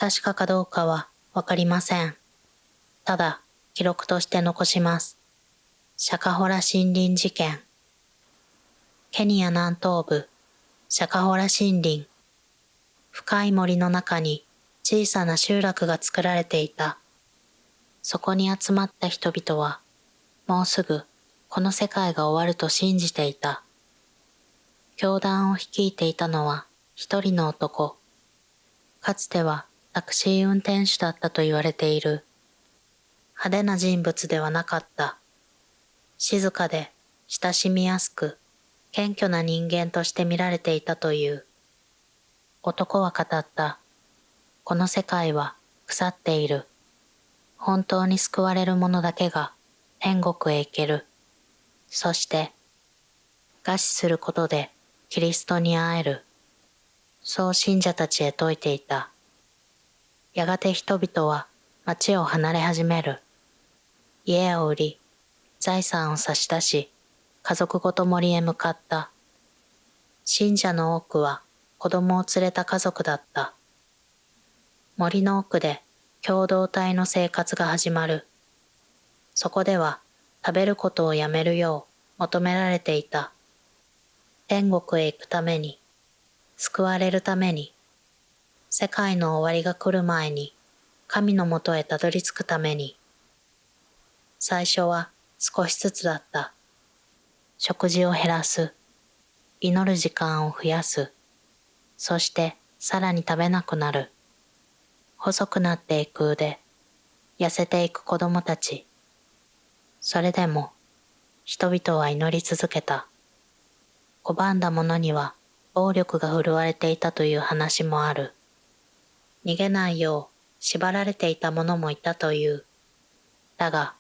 確かかどうかはわかりません。ただ、記録として残します。シャカホラ森林事件。ケニア南東部、シャカホラ森林。深い森の中に小さな集落が作られていた。そこに集まった人々は、もうすぐこの世界が終わると信じていた。教団を率いていたのは一人の男。かつてはタクシー運転手だったと言われている。派手な人物ではなかった。静かで親しみやすく、謙虚な人間として見られていたという。男は語った。この世界は腐っている。本当に救われる者だけが天国へ行ける。そして、餓死することでキリストに会える。そう信者たちへ説いていた。やがて人々は町を離れ始める。家を売り、財産を差し出し、家族ごと森へ向かった。信者の多くは子供を連れた家族だった。森の奥で共同体の生活が始まる。そこでは食べることをやめるよう求められていた。天国へ行くために、救われるために、世界の終わりが来る前に神のもとへたどり着くために。最初は少しずつだった。食事を減らす。祈る時間を増やす。そしてさらに食べなくなる。細くなっていく腕。痩せていく子供たち。それでも人々は祈り続けた。拒んだ者には暴力が振るわれていたという話もある。逃げないよう縛られていた者もいたという。だが、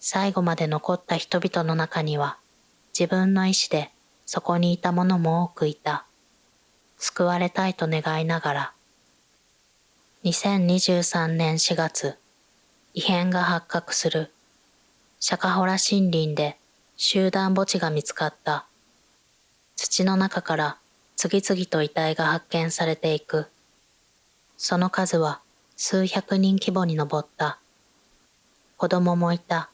最後まで残った人々の中には自分の意志でそこにいた者も多くいた。救われたいと願いながら。2023年4月、異変が発覚する。シャカホラ森林で集団墓地が見つかった。土の中から次々と遺体が発見されていく。その数は数百人規模に上った。子供もいた。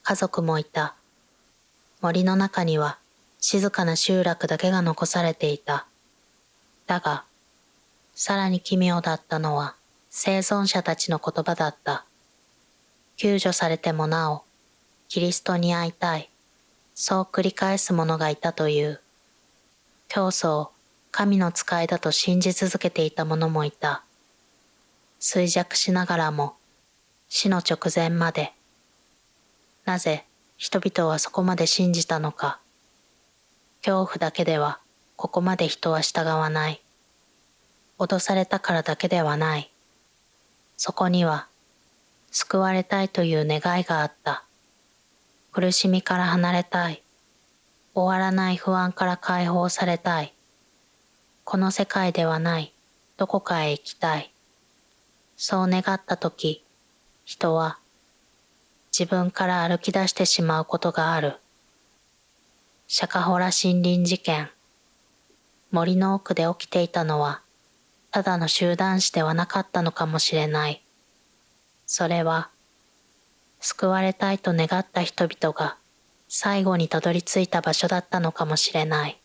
家族もいた。森の中には静かな集落だけが残されていた。だが、さらに奇妙だったのは生存者たちの言葉だった。救助されてもなお、キリストに会いたい。そう繰り返す者がいたという。教祖を神の使いだと信じ続けていた者もいた。衰弱しながらも、死の直前まで。なぜ人々はそこまで信じたのか。恐怖だけではここまで人は従わない。脅されたからだけではない。そこには救われたいという願いがあった。苦しみから離れたい。終わらない不安から解放されたい。この世界ではないどこかへ行きたい。そう願ったとき、人は自分から歩き出してしまうことがある。シャカホラ森林事件。森の奥で起きていたのは、ただの集団死ではなかったのかもしれない。それは、救われたいと願った人々が最後にたどり着いた場所だったのかもしれない。